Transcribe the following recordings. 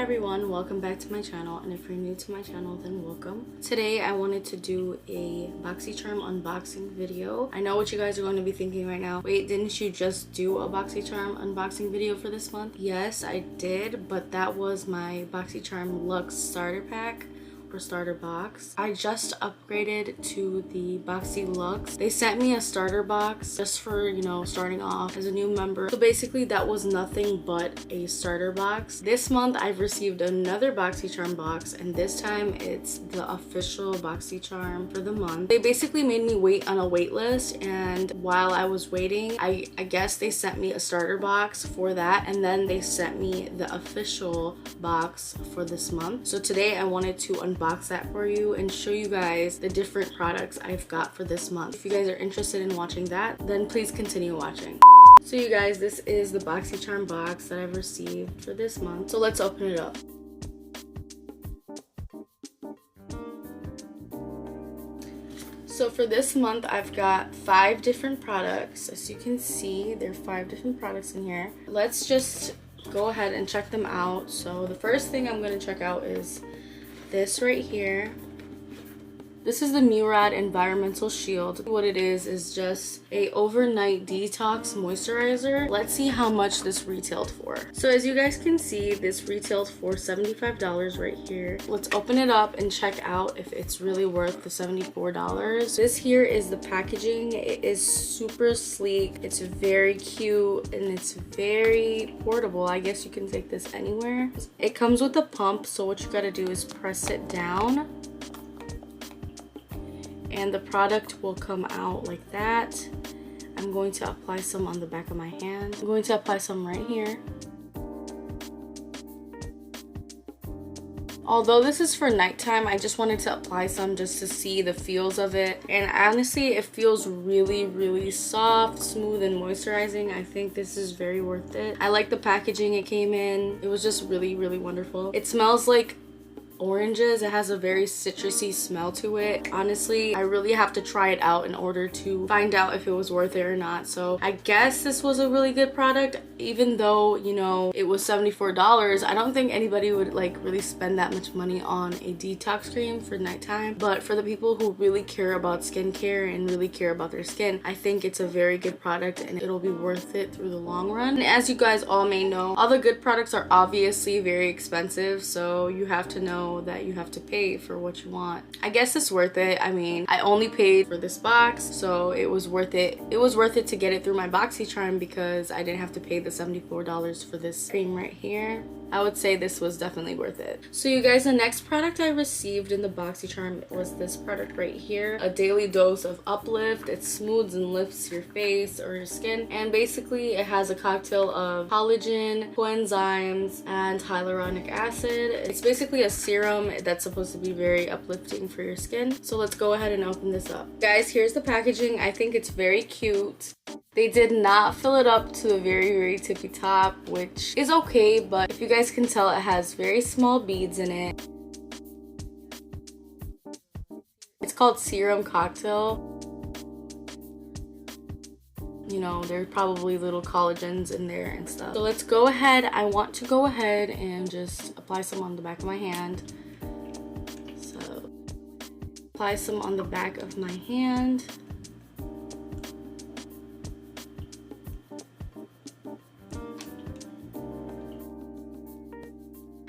everyone, welcome back to my channel, and if you're new to my channel then welcome. Today I wanted to do a Boxycharm unboxing video. I know what you guys are going to be thinking right now. Wait, didn't you just do a Boxycharm unboxing video for this month? Yes, I did, but that was my Boxycharm Luxe starter pack or starter box. I just upgraded to the Boxy Luxe. They sent me a starter box just for, you know, starting off as a new member. So basically that was nothing but a starter box. This month I've received another Boxycharm box, and this time it's the official Boxycharm for the month. They basically made me wait on a wait list, and while I was waiting, I guess they sent me a starter box for that, and then they sent me the official box for this month. So today I wanted to unbox that for you and show you guys the different products I've got for this month. If you guys are interested in watching that, then please continue watching. So you guys, this is the Boxycharm box that I've received for this month. So let's open it up. So for this month, I've got 5 different products. As you can see, there are 5 different products in here. Let's just go ahead and check them out. So the first thing I'm going to check out is this right here. This is the Murad Environmental Shield. What it is just a overnight detox moisturizer. Let's see how much this retailed for. So as you guys can see, this retailed for $75 right here. Let's open it up and check out if it's really worth the $74. This here is the packaging. It is super sleek. It's very cute and it's very portable. I guess you can take this anywhere. It comes with a pump, so what you gotta do is press it down, and the product will come out like that. I'm going to apply some on the back of my hand. I'm going to apply some right here. Although this is for nighttime, I just wanted to apply some just to see the feels of it. And honestly, it feels really soft, smooth, and moisturizing. I think this is very worth it. I like the packaging it came in. It was just really wonderful. It smells like oranges. It has a very citrusy smell to it. Honestly, I really have to try it out in order to find out if it was worth it or not. So I guess this was a really good product, even though, you know, it was $74. I don't think anybody would like really spend that much money on a detox cream for nighttime, but for the people who really care about skincare and really care about their skin, I think it's a very good product and it'll be worth it through the long run. And as you guys all may know, all the good products are obviously very expensive, so you have to know that you have to pay for what you want. I guess it's worth it. I mean, I only paid for this box, so it was worth it. It was worth it to get it through my Boxycharm because I didn't have to pay the $74 for this cream right here. I would say this was definitely worth it. So you guys, the next product I received in the Boxycharm was this product right here. A daily dose of uplift. It smooths and lifts your face or your skin. And basically it has a cocktail of collagen, coenzymes, and hyaluronic acid. It's basically a serum that's supposed to be very uplifting for your skin. So let's go ahead and open this up. Guys, here's the packaging. I think it's very cute. They did not fill it up to the very tippy top, which is okay, but if you guys can tell, it has very small beads in it. It's called Serum Cocktail. You know, there's probably little collagens in there and stuff. So let's go ahead. I want to go ahead and just apply some on the back of my hand. So apply some on the back of my hand.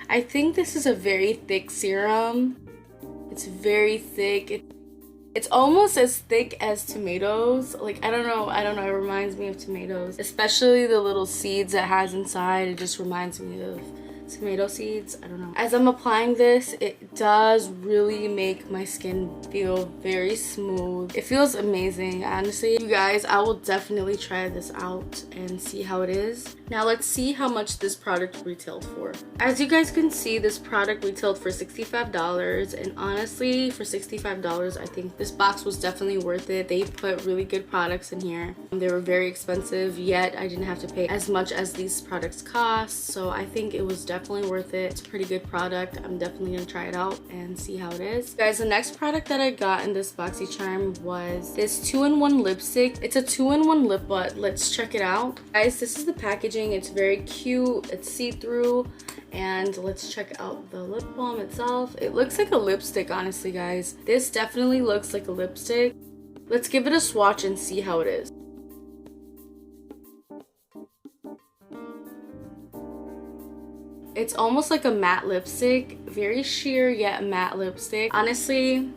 I think this is a very thick serum. It's very thick. It's almost as thick as tomatoes. Like, I don't know, it reminds me of tomatoes. Especially the little seeds it has inside. It just reminds me of tomato seeds. I don't know. As I'm applying this, it does really make my skin feel very smooth. It feels amazing, honestly. You guys, I will definitely try this out and see how it is. Now let's see how much this product retailed for. As you guys can see, this product retailed for $65, and honestly, for $65, I think this box was definitely worth it. They put really good products in here. They were very expensive, yet I didn't have to pay as much as these products cost, so I think it was definitely definitely worth it. It's a pretty good product. I'm definitely gonna try it out and see how it is. Guys, the next product that I got in this Boxycharm was this 2-in-1 lipstick. It's a 2-in-1 lip butt. Let's check it out. Guys, this is the packaging. It's very cute. It's see-through. And let's check out the lip balm itself. It looks like a lipstick, honestly, guys. This definitely looks like a lipstick. Let's give it a swatch and see how it is. It's almost like a matte lipstick. Very sheer yet matte lipstick. Honestly,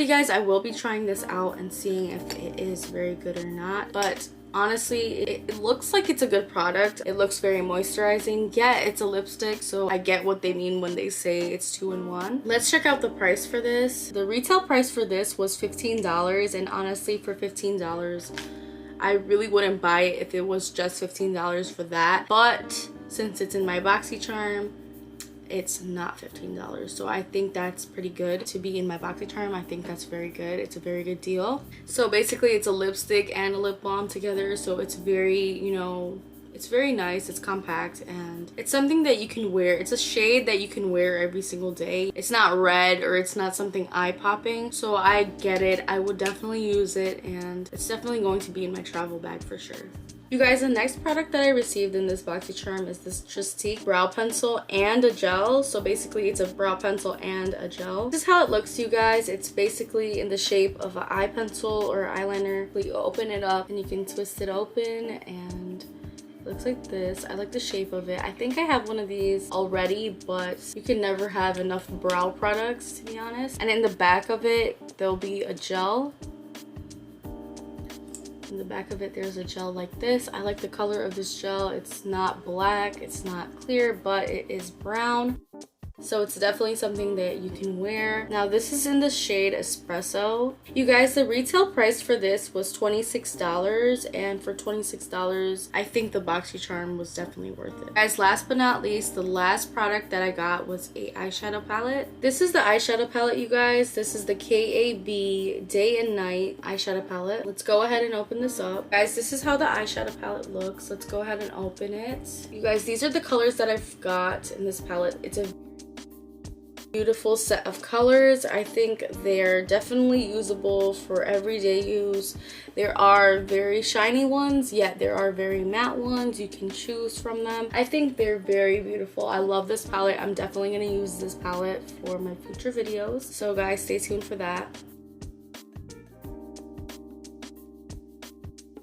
guys, I will be trying this out and seeing if it is very good or not. But honestly, it looks like it's a good product. It looks very moisturizing. Yeah, it's a lipstick, so I get what they mean when they say it's 2-in-1. Let's check out the price for this. The retail price for this was $15, and honestly, for $15, I really wouldn't buy it if it was just $15 for that. But since it's in my Boxycharm, it's not $15, so I think that's pretty good to be in my Boxycharm. I think that's very good. It's a very good deal. So basically, it's a lipstick and a lip balm together, so it's very, you know, it's very nice. It's compact, and it's something that you can wear. It's a shade that you can wear every single day. It's not red, or it's not something eye-popping, so I get it. I would definitely use it, and it's definitely going to be in my travel bag for sure. You guys, the next product that I received in this Boxycharm is this Tristique brow pencil and a gel. So basically, it's a brow pencil and a gel. This is how it looks, you guys. It's basically in the shape of an eye pencil or eyeliner. You open it up and you can twist it open, and it looks like this. I like the shape of it. I think I have one of these already, but you can never have enough brow products, to be honest. And in the back of it, there'll be a gel. In the back of it, there's a gel like this. I like the color of this gel. It's not black, it's not clear, but it is brown. So it's definitely something that you can wear. Now this is in the shade Espresso. You guys, the retail price for this was $26, and for $26, I think the Boxycharm was definitely worth it. Guys, last but not least, the last product that I got was a eyeshadow palette. This is the eyeshadow palette, you guys. This is the KAB Day and Night eyeshadow palette. Let's go ahead and open this up. Guys, this is how the eyeshadow palette looks. Let's go ahead and open it. You guys, these are the colors that I've got in this palette. It's a beautiful set of colors. I think they're definitely usable for everyday use. There are very shiny ones, yet there are very matte ones. You can choose from them. I think they're very beautiful. I love this palette. I'm definitely going to use this palette for my future videos. So guys, stay tuned for that.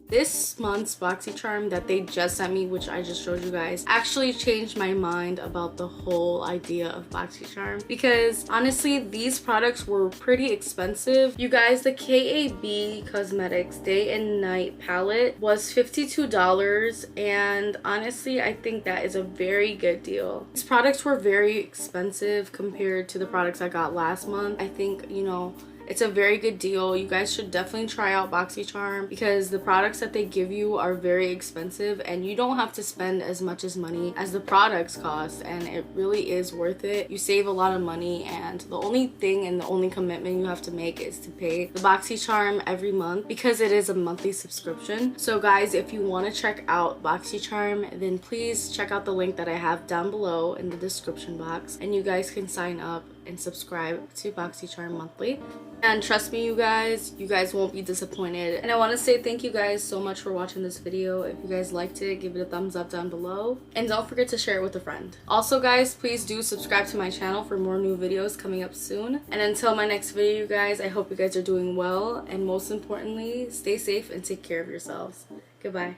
This month's Boxycharm that they just sent me, which I just showed you guys, actually changed my mind about the whole idea of Boxycharm, because honestly, these products were pretty expensive. You guys, the KAB Cosmetics Day and Night palette was $52, and honestly, I think that is a very good deal. These products were very expensive compared to the products I got last month. I think, you know, it's a very good deal. You guys should definitely try out Boxycharm, because the products that they give you are very expensive, and you don't have to spend as much as money as the products cost, and it really is worth it. You save a lot of money, and the only thing and the only commitment you have to make is to pay the Boxycharm every month, because it is a monthly subscription. So guys, if you want to check out Boxycharm, then please check out the link that I have down below in the description box, and you guys can sign up and subscribe to Boxycharm monthly. And trust me, you guys won't be disappointed. And I want to say thank you guys so much for watching this video. If you guys liked it, give it a thumbs up down below, and don't forget to share it with a friend. Also guys, please do subscribe to my channel for more new videos coming up soon. And until my next video, you guys, I hope you guys are doing well, and most importantly, stay safe and take care of yourselves. Goodbye.